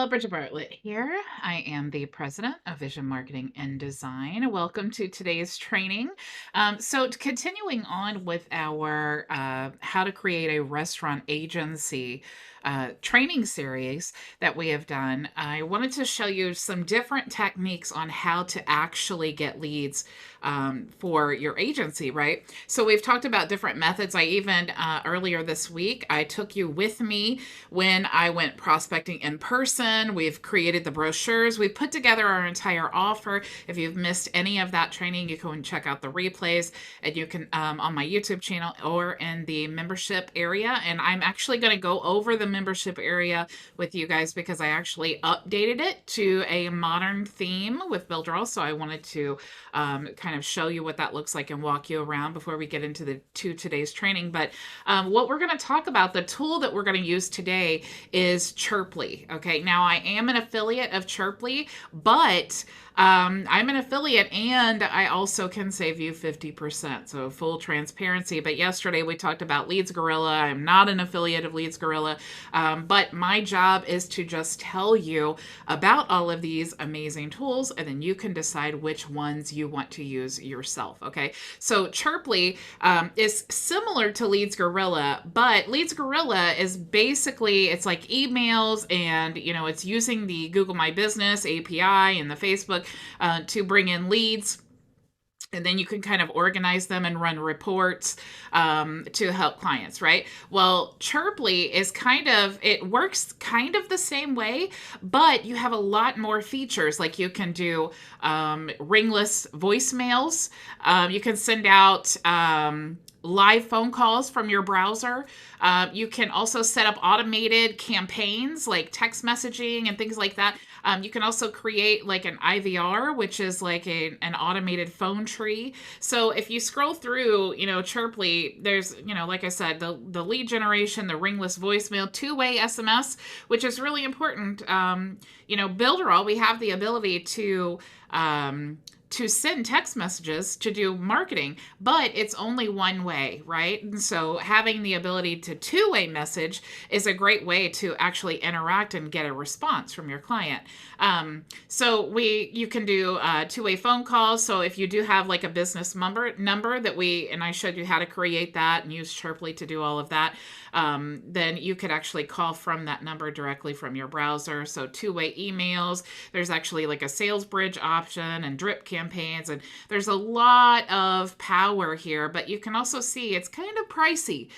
Bridget Bartlett here. I am the president of Vision Marketing and Design. Welcome to today's training. Continuing on with our How to Create a Restaurant Agency training series that we have done, I wanted to show you some different techniques on how to actually get leads for your agency, right? So we've talked about different methods. I even earlier this week, I took you with me when I went prospecting in person. We've created the brochures. We've put together our entire offer. If you've missed any of that training, you can check out the replays, and you can on my YouTube channel or in the membership area. And I'm actually going to go over the membership area with you guys because I actually updated it to a modern theme with Builderall. So I wanted to kind of show you what that looks like and walk you around before we get into today's training. But what we're going to talk about, the tool that we're going to use today is Chirpley. Okay, now I am an affiliate of Chirpley, but I'm an affiliate and I also can save you 50%. So full transparency. But yesterday we talked about Leads Gorilla. I'm not an affiliate of Leads Gorilla, but my job is to just tell you about all of these amazing tools, and then you can decide which ones you want to use yourself. Okay, so Chirpley is similar to Leads Gorilla, but Leads Gorilla is basically, it's like emails, and it's using the Google My Business API and the Facebook to bring in leads. And then you can kind of organize them and run reports to help clients, right? Well, Chirpley is it works kind of the same way, but you have a lot more features. Like you can do ringless voicemails. You can send out live phone calls from your browser. You can also set up automated campaigns like text messaging and things like that. You can also create like an IVR, which is like an automated phone tree. So if you scroll through, Chirpley, there's, like I said, the lead generation, the ringless voicemail, two-way SMS, which is really important. Builderall, we have the ability to send text messages to do marketing, but it's only one way, right? And so having the ability to two-way message is a great way to actually interact and get a response from your client. You can do two-way phone calls. So if you do have like a business number that and I showed you how to create that and use Chirpley to do all of that, then you could actually call from that number directly from your browser. So two-way emails, there's actually like a sales bridge option and drip campaigns, and there's a lot of power here, but you can also see it's kind of pricey.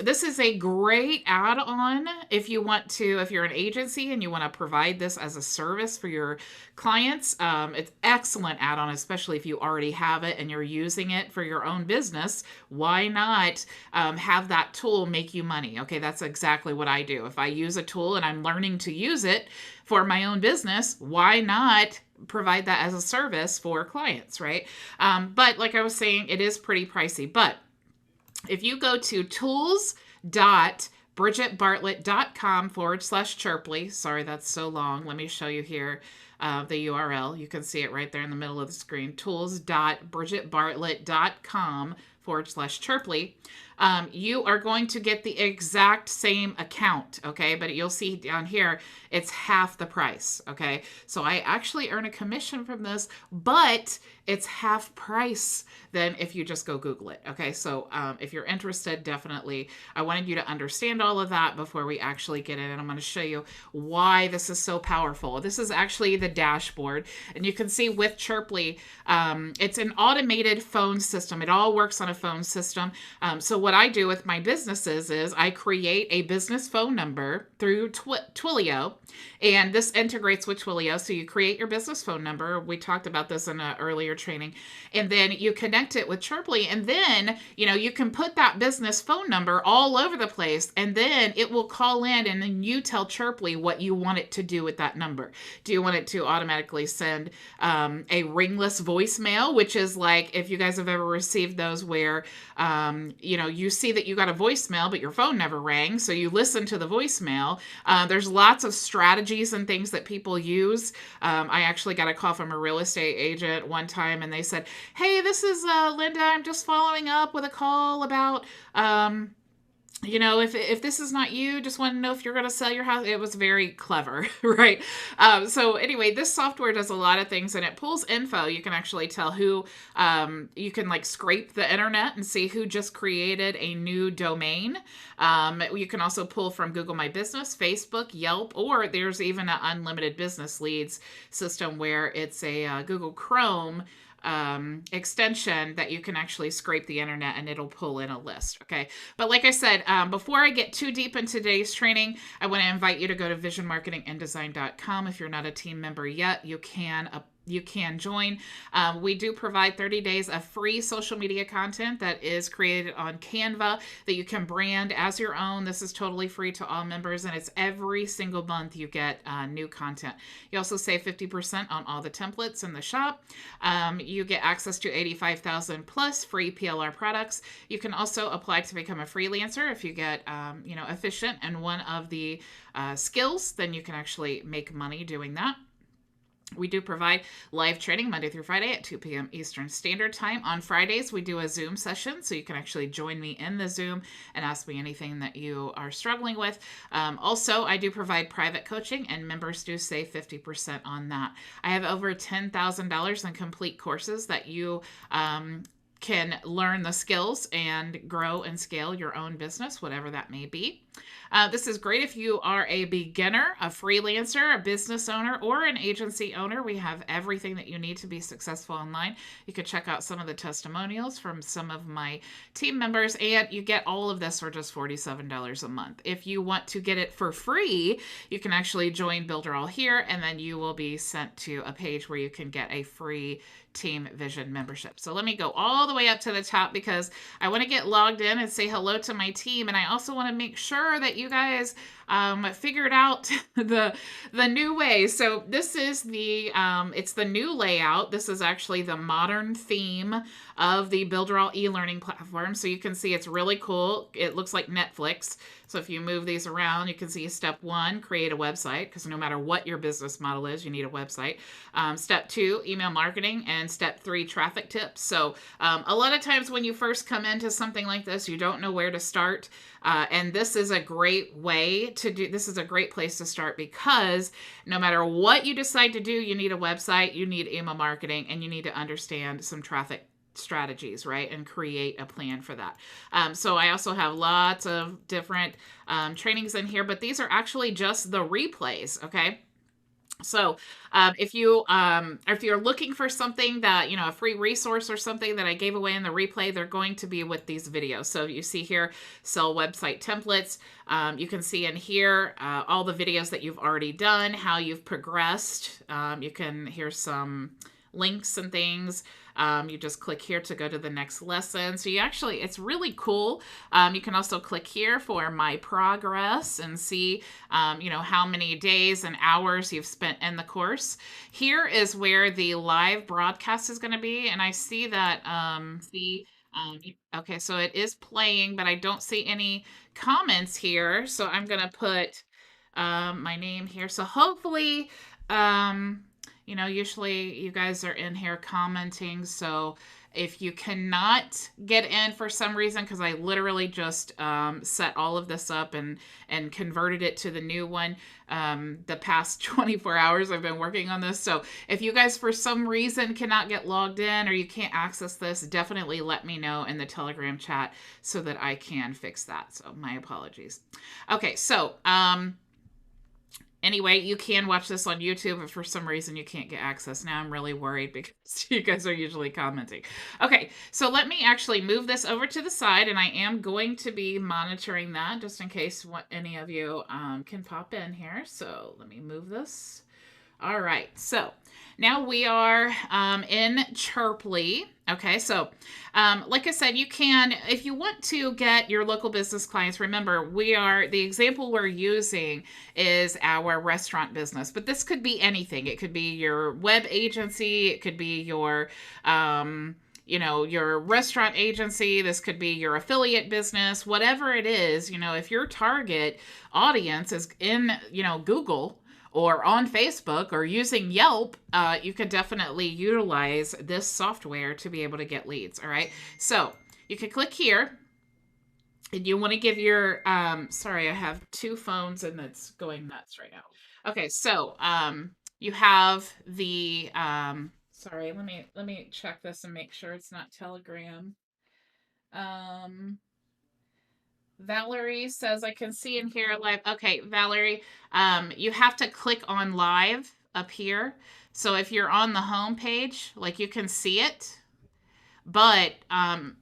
This is a great add-on if you're an agency and you want to provide this as a service for your clients. It's excellent add-on, especially if you already have it and you're using it for your own business. Why not have that tool make you money? Okay, that's exactly what I do. If I use a tool and I'm learning to use it for my own business, why not provide that as a service for clients, right? But like I was saying, it is pretty pricey. But if you go to tools.bridgetbartlett.com/Chirpley, sorry, that's so long. Let me show you here the URL. You can see it right there in the middle of the screen, tools.bridgetbartlett.com/Chirpley. You are going to get the exact same account, okay? But you'll see down here, it's half the price, okay? So I actually earn a commission from this, but it's half price than if you just go Google it, okay? So if you're interested, definitely, I wanted you to understand all of that before we actually get in, and I'm going to show you why this is so powerful. This is actually the dashboard, and you can see with Chirpley, it's an automated phone system. It all works on a phone system. So what I do with my businesses is I create a business phone number through Twilio, and this integrates with Twilio. So you create your business phone number. We talked about this in an earlier training, and then you connect it with Chirpley, and then you can put that business phone number all over the place, and then it will call in, and then you tell Chirpley what you want it to do with that number. Do you want it to automatically send a ringless voicemail, which is like, if you guys have ever received those where you see that you got a voicemail but your phone never rang, so you listen to the voicemail. There's lots of strategies and things that people use. I actually got a call from a real estate agent one time, and they said, "Hey, this is Linda. I'm just following up with a call about you know, if this is not you, just want to know if you're going to sell your house. It was very clever, right? So anyway, this software does a lot of things, and it pulls info. You can actually tell who, you can like scrape the internet and see who just created a new domain. You can also pull from Google My Business, Facebook, Yelp, or there's even an unlimited business leads system where it's a Google Chrome extension that you can actually scrape the internet and it'll pull in a list. Okay. But like I said, before I get too deep into today's training, I want to invite you to go to visionmarketinganddesign.com. If you're not a team member yet, you can join. We do provide 30 days of free social media content that is created on Canva that you can brand as your own. This is totally free to all members, and it's every single month you get new content. You also save 50% on all the templates in the shop. You get access to 85,000 plus free PLR products. You can also apply to become a freelancer if you get efficient in one of the skills. Then you can actually make money doing that. We do provide live training Monday through Friday at 2 p.m. Eastern Standard Time. On Fridays, we do a Zoom session, so you can actually join me in the Zoom and ask me anything that you are struggling with. Also, I do provide private coaching, and members do save 50% on that. I have over $10,000 in complete courses that you can learn the skills and grow and scale your own business, whatever that may be. This is great if you are a beginner, a freelancer, a business owner, or an agency owner. We have everything that you need to be successful online. You could check out some of the testimonials from some of my team members, and you get all of this for just $47 a month. If you want to get it for free, you can actually join Builderall here, and then you will be sent to a page where you can get a free Team Vision membership. So let me go all the way up to the top because I want to get logged in and say hello to my team, and I also want to make sure that you guys figured out the new way. So this is the it's the new layout. This is actually the modern theme of the Builderall e-learning platform. So you can see it's really cool. It looks like Netflix. So if you move these around, you can see step 1, create a website, because no matter what your business model is, you need a website. Step 2, email marketing, and step 3, traffic tips. So a lot of times when you first come into something like this, you don't know where to start. And this is a great way to do, this is a great place to start, because no matter what you decide to do, you need a website, you need email marketing, and you need to understand some traffic strategies, right? And create a plan for that. So I also have lots of different trainings in here, but these are actually just the replays. Okay. So if you're looking for something that, a free resource or something that I gave away in the replay, they're going to be with these videos. So you see here, sell website templates. You can see in here all the videos that you've already done, how you've progressed. You can hear some links and things. You just click here to go to the next lesson. So it's really cool. You can also click here for my progress and see, how many days and hours you've spent in the course. Here is where the live broadcast is going to be. And I see that, okay, so it is playing, but I don't see any comments here. So I'm going to put my name here. So hopefully, usually you guys are in here commenting. So if you cannot get in for some reason, because I literally just set all of this up and converted it to the new one the past 24 hours I've been working on this. So if you guys for some reason cannot get logged in or you can't access this, definitely let me know in the Telegram chat so that I can fix that. So my apologies. Okay, so anyway, you can watch this on YouTube if for some reason you can't get access. Now I'm really worried because you guys are usually commenting. Okay, so let me actually move this over to the side, and I am going to be monitoring that just in case any of you can pop in here. So let me move this. All right, so now we are in Chirpley. Okay, so like I said, you can, if you want to get your local business clients, remember the example we're using is our restaurant business, but this could be anything. It could be your web agency. It could be your, your restaurant agency. This could be your affiliate business, whatever it is. If your target audience is in, Google or on Facebook or using Yelp, you can definitely utilize this software to be able to get leads. All right. So you can click here And you want to give your sorry, I have two phones and it's going nuts right now. Okay, so you have the sorry, let me check this and make sure it's not Telegram. Um Valerie says I can see and hear live. Okay, Valerie, you have to click on live up here. So if you're on the home page, like you can see it, but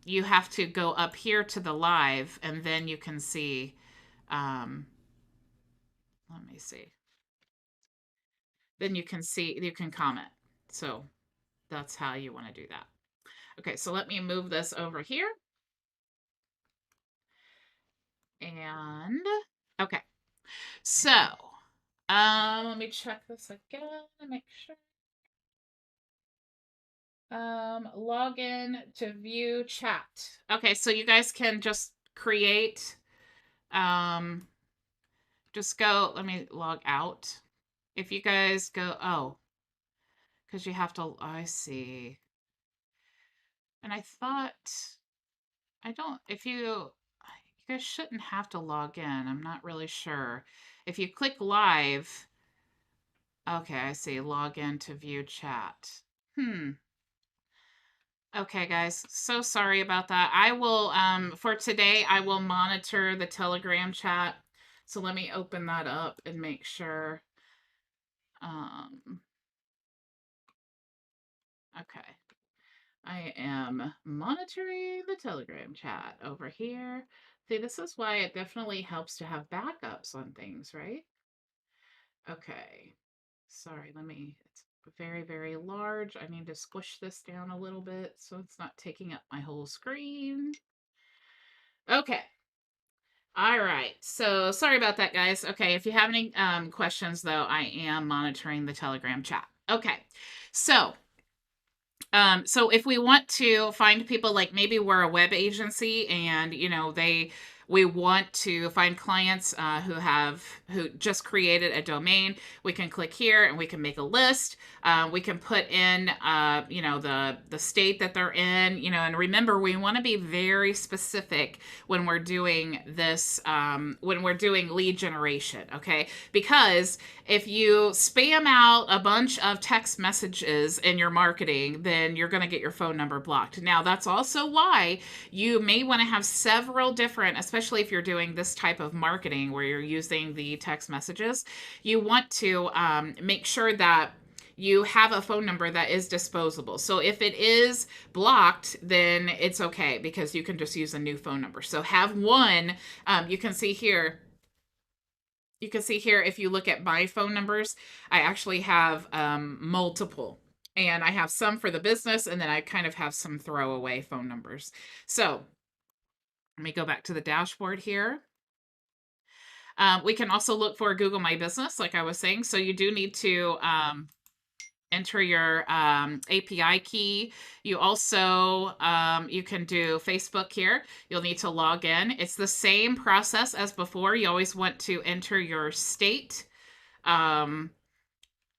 you have to go up here to the live and then you can see um, let me see. Then you can comment. So that's how you want to do that. Okay, so let me move this over here. And okay. So, let me check this again to make sure. Log in to view chat. Okay, so you guys can just create, um, just go, let me log out. If you guys go, oh, because you have to, I see. And I thought, I don't, if you guys shouldn't have to log in. I'm not really sure. If you click live, okay, I see, log in to view chat. Okay, guys, so sorry about that. I will, for today, I will monitor the Telegram chat. So let me open that up and make sure. Um, okay. I am monitoring the Telegram chat over here. See, this is why it definitely helps to have backups on things, right? Okay. Sorry, it's very, very large. I need to squish this down a little bit so it's not taking up my whole screen. Okay. All right. So sorry about that, guys. Okay. If you have any questions, though, I am monitoring the Telegram chat. Okay. So so if we want to find people, like maybe we're a web agency and we want to find clients who just created a domain, we can click here and we can make a list. We can put in the state that they're in, and remember, we want to be very specific when we're doing this, when we're doing lead generation. Okay, because if you spam out a bunch of text messages in your marketing, then you're going to get your phone number blocked. Now, that's also why you may want to have several different, especially if you're doing this type of marketing where you're using the text messages, you want to make sure that you have a phone number that is disposable. So if it is blocked, then it's okay because you can just use a new phone number. So have one. You can see here, if you look at my phone numbers, I actually have multiple. And I have some for the business, and then I kind of have some throwaway phone numbers. So let me go back to the dashboard here. We can also look for Google My Business, like I was saying. So you do need to enter your API key. You also, you can do Facebook here. You'll need to log in. It's the same process as before. You always want to enter your state.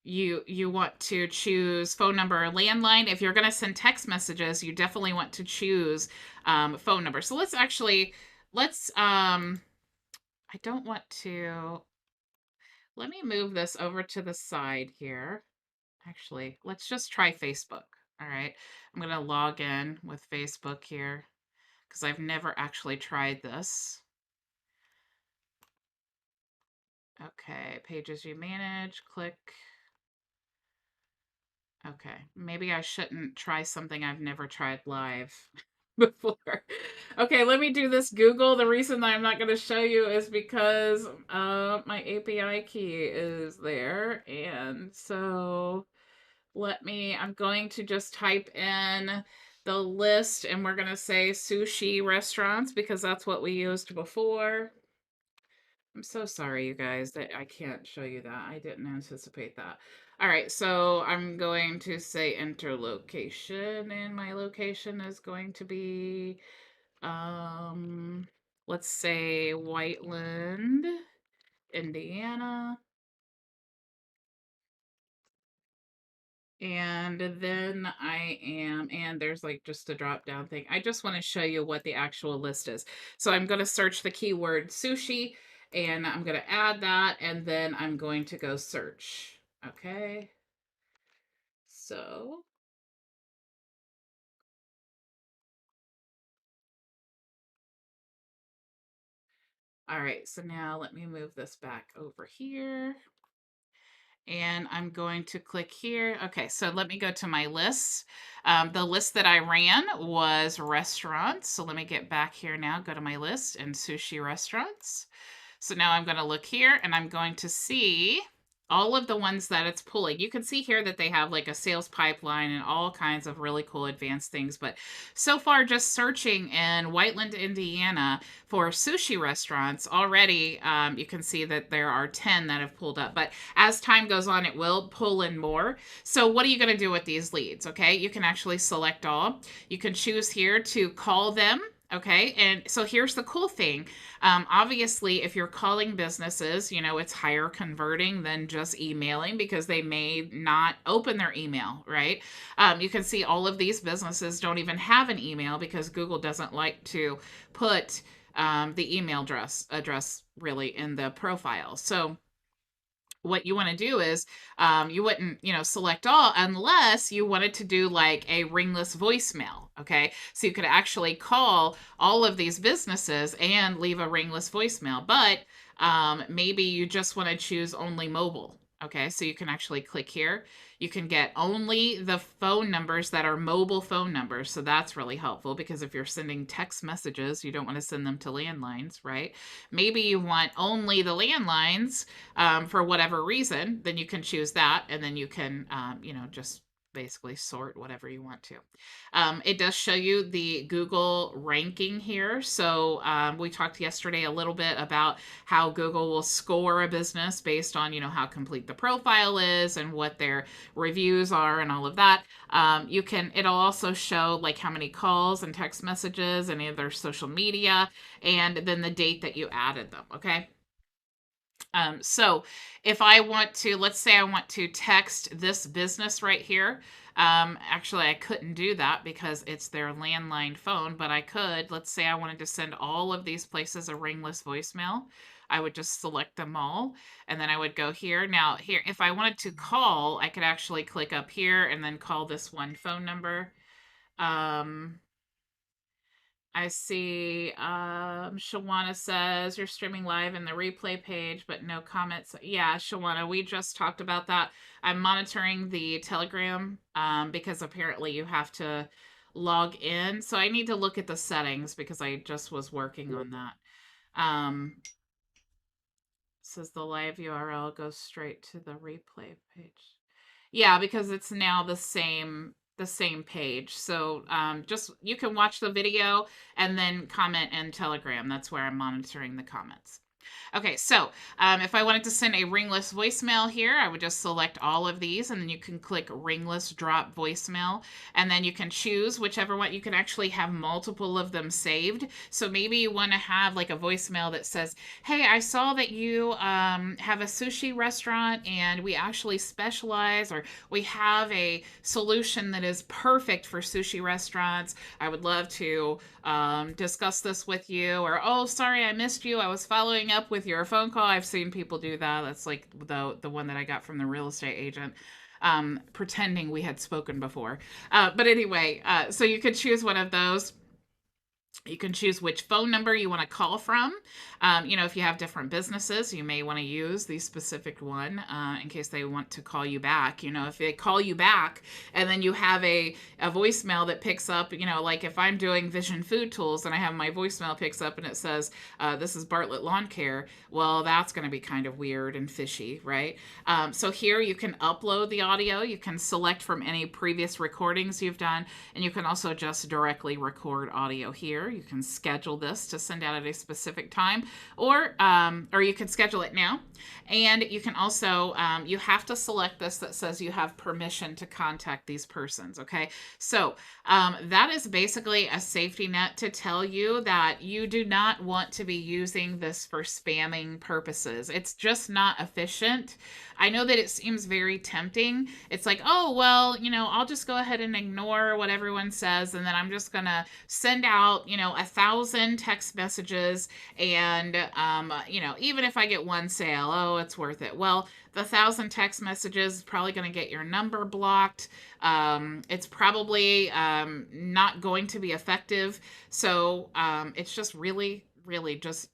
You want to choose phone number or landline. If you're going to send text messages, you definitely want to choose phone number. So I don't want to, let me move this over to the side here. Actually, let's just try Facebook. All right. I'm going to log in with Facebook here because I've never actually tried this. Okay. Pages you manage, click. Okay. Maybe I shouldn't try something I've never tried live before. Okay, let me do this Google. The reason I'm not going to show you is because my API key is there. And so I'm going to just type in the list and we're going to say sushi restaurants because that's what we used before. I'm so sorry, you guys, that I can't show you that. I didn't anticipate that. All right, so I'm going to say enter location, and my location is going to be, let's say Whiteland, Indiana. And then and there's like just a drop down thing. I just want to show you what the actual list is. So I'm going to search the keyword sushi and I'm going to add that and then I'm going to go search. Okay. So, all right. So now let me move this back over here. And I'm going to click here. Okay, so let me go to my lists. The list that I ran was restaurants. So let me get back here now, go to my list and sushi restaurants. So now I'm going to look here and I'm going to see all of the ones that it's pulling. You can see here that they have like a sales pipeline and all kinds of really cool advanced things. But so far, just searching in Whiteland, Indiana for sushi restaurants, already you can see that there are 10 that have pulled up. But as time goes on, it will pull in more. So what are you going to do with these leads? Okay, you can actually select all. You can choose here to call them. Okay, and so here's the cool thing. Obviously, if you're calling businesses, you know, it's higher converting than just emailing because they may not open their email, right? You can see all of these businesses don't even have an email because Google doesn't like to put the email address really in the profile. So what you want to do is you wouldn't, you know, select all unless you wanted to do like a ringless voicemail. Okay, so you could actually call all of these businesses and leave a ringless voicemail, but maybe you just want to choose only mobile. Okay, so you can actually click here. You can get only the phone numbers that are mobile phone numbers. So that's really helpful because if you're sending text messages, you don't want to send them to landlines, right? Maybe you want only the landlines for whatever reason, then you can choose that, and then you can, you know, just basically sort whatever you want to. It does show you the Google ranking here. So we talked yesterday a little bit about how Google will score a business based on, you know, how complete the profile is and what their reviews are and all of that. It'll also show like how many calls and text messages, any of their social media, and then the date that you added them. Okay. So if I want to, let's say I want to text this business right here. Actually, I couldn't do that because it's their landline phone, but I could. Let's say I wanted to send all of these places a ringless voicemail. I would just select them all and then I would go here. Now, here, if I wanted to call, I could actually click up here and then call this one phone number. Um, I see Shawana says you're streaming live in the replay page, but no comments. Yeah, Shawana, we just talked about that. I'm monitoring the Telegram because apparently you have to log in. So I need to look at the settings because I just was working on that. Says the live URL goes straight to the replay page. Yeah, because it's now the same page. So just you can watch the video and then comment in Telegram. That's where I'm monitoring the comments. Okay, so if I wanted to send a ringless voicemail here, I would just select all of these and then you can click ringless drop voicemail and then you can choose whichever one. You can actually have multiple of them saved. So maybe you want to have like a voicemail that says, hey, I saw that you have a sushi restaurant and we actually specialize or we have a solution that is perfect for sushi restaurants. I would love to discuss this with you. Or, oh, sorry, I missed you. I was following up with your phone call. I've seen people do that. That's like the one that I got from the real estate agent. Pretending we had spoken before. But anyway, so you could choose one of those. You can choose which phone number you want to call from. You know, if you have different businesses, you may want to use the specific one in case they want to call you back. You know, if they call you back and then you have a voicemail that picks up, you know, like if I'm doing Vision Food Tools and I have my voicemail picks up and it says, this is Bartlett Lawn Care, well, that's going to be kind of weird and fishy, right? So here you can upload the audio. You can select from any previous recordings you've done, and you can also just directly record audio here. here. You can schedule this to send out at a specific time, or you can schedule it now. And you can also, you have to select this that says you have permission to contact these persons. Okay. So that is basically a safety net to tell you that you do not want to be using this for spamming purposes. It's just not efficient. I know that it seems very tempting. It's like, oh, well, I'll just go ahead and ignore what everyone says. And then I'm just going to send out, 1,000 text messages. And, even if I get one sale, oh, it's worth it. Well, the 1,000 text messages is probably going to get your number blocked. It's probably not going to be effective. So it's just really, really just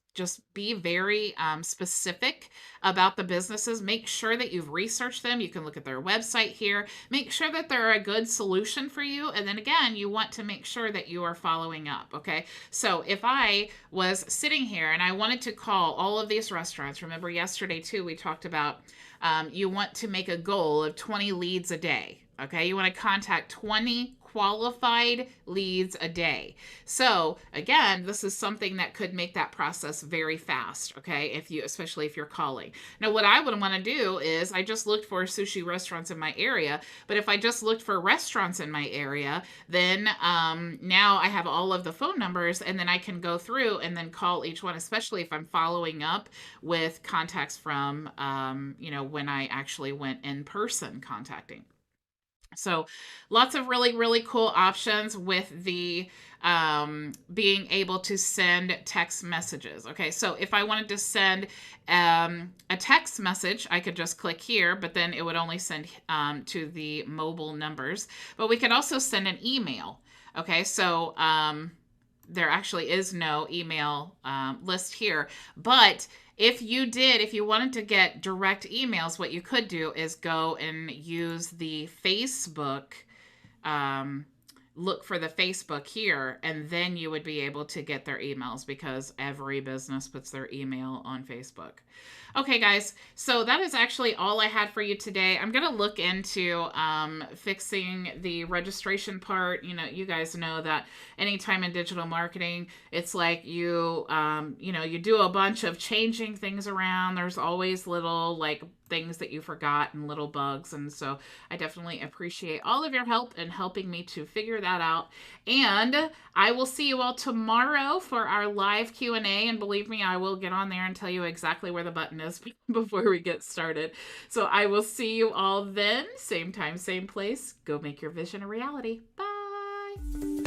be very specific about the businesses. Make sure that you've researched them. You can look at their website here. Make sure that they're a good solution for you. And then again, you want to make sure that you are following up. Okay. So if I was sitting here and I wanted to call all of these restaurants, remember yesterday too, we talked about you want to make a goal of 20 leads a day. Okay. You want to contact 20 qualified leads a day. So again, this is something that could make that process very fast. Okay. Especially if you're calling. Now, what I would want to do is I just looked for sushi restaurants in my area, but if I just looked for restaurants in my area, then now I have all of the phone numbers, and then I can go through and then call each one, especially if I'm following up with contacts from, when I actually went in person contacting. So lots of really, really cool options with the being able to send text messages. Okay, so if I wanted to send a text message, I could just click here, but then it would only send to the mobile numbers. But we could also send an email. Okay, so there actually is no email list here, but if you wanted to get direct emails, what you could do is go and use the Facebook, look for the Facebook here, and then you would be able to get their emails because every business puts their email on Facebook. Okay, guys, so that is actually all I had for you today. I'm going to look into fixing the registration part. You guys know that anytime in digital marketing, it's like you do a bunch of changing things around. There's always little things that you forgot and little bugs. And so I definitely appreciate all of your help in helping me to figure that out. And I will see you all tomorrow for our live Q&A. And believe me, I will get on there and tell you exactly where the button is before we get started. So I will see you all then. Same time, same place. Go make your vision a reality. Bye.